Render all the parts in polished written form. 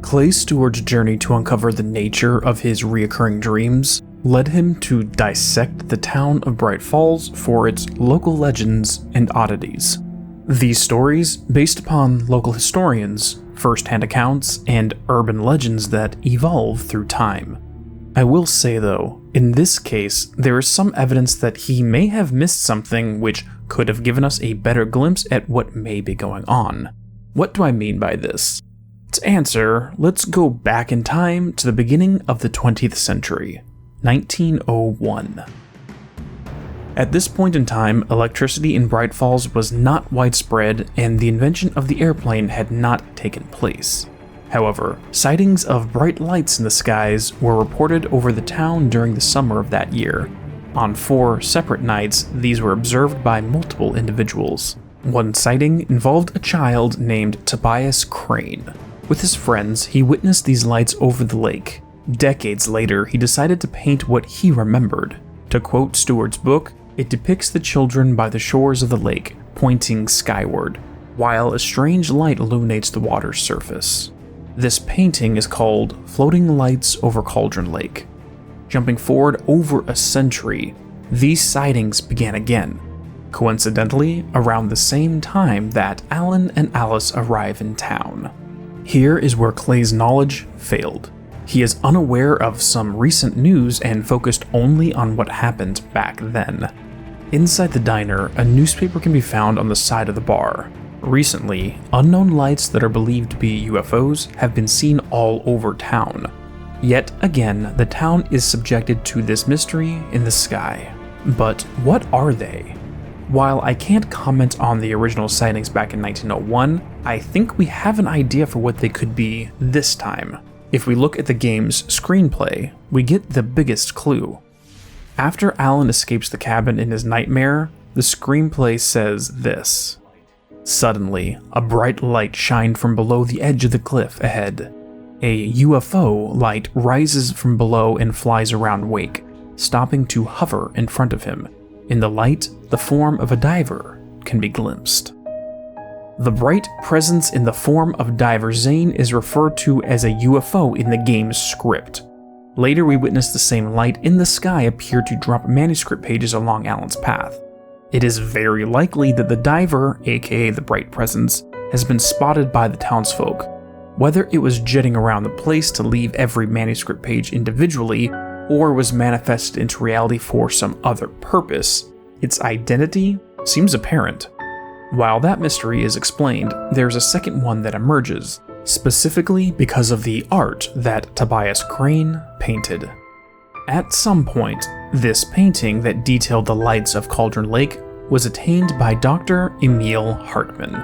Clay Steward's journey to uncover the nature of his reoccurring dreams led him to dissect the town of Bright Falls for its local legends and oddities. These stories, based upon local historians, first-hand accounts, and urban legends that evolve through time. I will say though, in this case, there is some evidence that he may have missed something which could have given us a better glimpse at what may be going on. What do I mean by this? To answer, let's go back in time to the beginning of the 20th century, 1901. At this point in time, electricity in Bright Falls was not widespread and the invention of the airplane had not taken place. However, sightings of bright lights in the skies were reported over the town during the summer of that year. On 4 separate nights, these were observed by multiple individuals. One sighting involved a child named Tobias Crane. With his friends, he witnessed these lights over the lake. Decades later, he decided to paint what he remembered. To quote Steward's book, it depicts the children by the shores of the lake, pointing skyward, while a strange light illuminates the water's surface. This painting is called Floating Lights Over Cauldron Lake. Jumping forward over a century, these sightings began again, coincidentally around the same time that Alan and Alice arrive in town. Here is where Clay's knowledge failed. He is unaware of some recent news and focused only on what happened back then. Inside the diner, a newspaper can be found on the side of the bar. Recently, unknown lights that are believed to be UFOs have been seen all over town. Yet again, the town is subjected to this mystery in the sky. But what are they? While I can't comment on the original sightings back in 1901, I think we have an idea for what they could be this time. If we look at the game's screenplay, we get the biggest clue. After Alan escapes the cabin in his nightmare, the screenplay says this. Suddenly, a bright light shined from below the edge of the cliff ahead. A UFO light rises from below and flies around Wake, stopping to hover in front of him. In the light, the form of a diver can be glimpsed. The bright presence in the form of Diver Zane is referred to as a UFO in the game's script. Later, we witness the same light in the sky appear to drop manuscript pages along Alan's path. It is very likely that the diver, aka the bright presence, has been spotted by the townsfolk. Whether it was jetting around the place to leave every manuscript page individually, or was manifested into reality for some other purpose, its identity seems apparent. While that mystery is explained, there's a second one that emerges, specifically because of the art that Tobias Crane painted. At some point, this painting that detailed the lights of Cauldron Lake was attained by Dr. Emil Hartman.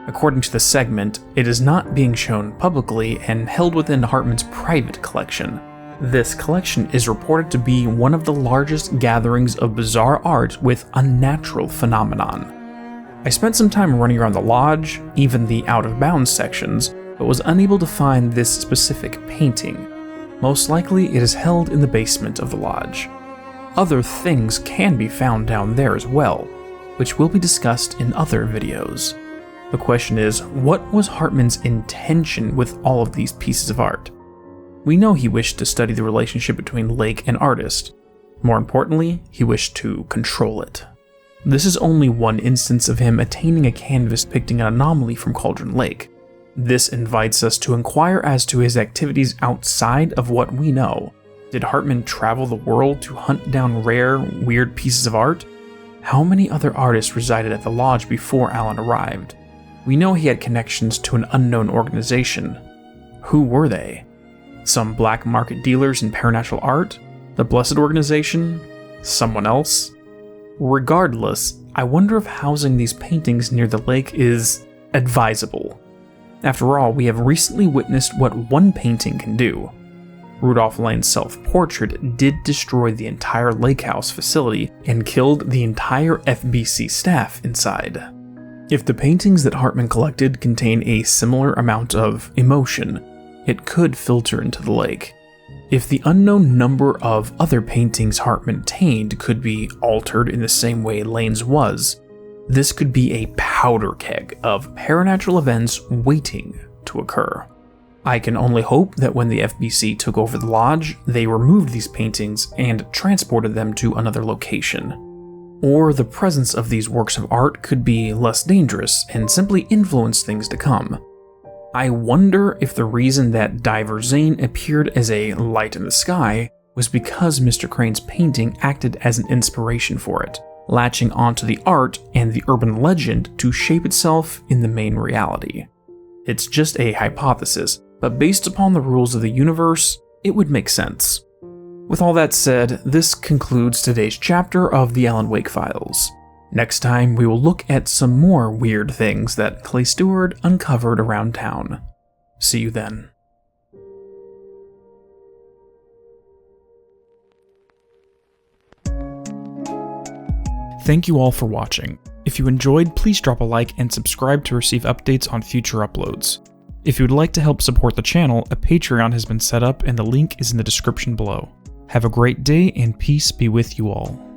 According to the segment, it is not being shown publicly and held within Hartman's private collection. This collection is reported to be one of the largest gatherings of bizarre art with unnatural phenomenon. I spent some time running around the lodge, even the out-of-bounds sections, but was unable to find this specific painting. Most likely it is held in the basement of the lodge. Other things can be found down there as well, which will be discussed in other videos. The question is, what was Hartman's intention with all of these pieces of art? We know he wished to study the relationship between Lake and artist. More importantly, he wished to control it. This is only one instance of him attaining a canvas depicting an anomaly from Cauldron Lake. This invites us to inquire as to his activities outside of what we know. Did Hartman travel the world to hunt down rare, weird pieces of art? How many other artists resided at the lodge before Alan arrived? We know he had connections to an unknown organization. Who were they? Some black market dealers in paranatural art? The Blessed Organization? Someone else? Regardless, I wonder if housing these paintings near the lake is advisable. After all, we have recently witnessed what one painting can do. Rudolph Lane's self-portrait did destroy the entire lake house facility and killed the entire FBC staff inside. If the paintings that Hartman collected contain a similar amount of emotion, it could filter into the lake. If the unknown number of other paintings Hartman obtained could be altered in the same way Lane's was, this could be a powder keg of paranatural events waiting to occur. I can only hope that when the FBC took over the lodge, they removed these paintings and transported them to another location. Or the presence of these works of art could be less dangerous and simply influence things to come. I wonder if the reason that Diver Zane appeared as a light in the sky was because Mr. Crane's painting acted as an inspiration for it, latching onto the art and the urban legend to shape itself in the main reality. It's just a hypothesis, but based upon the rules of the universe, it would make sense. With all that said, this concludes today's chapter of the Alan Wake Files. Next time, we will look at some more weird things that Clay Steward uncovered around town. See you then. Thank you all for watching. If you enjoyed, please drop a like and subscribe to receive updates on future uploads. If you would like to help support the channel, a Patreon has been set up and the link is in the description below. Have a great day and peace be with you all.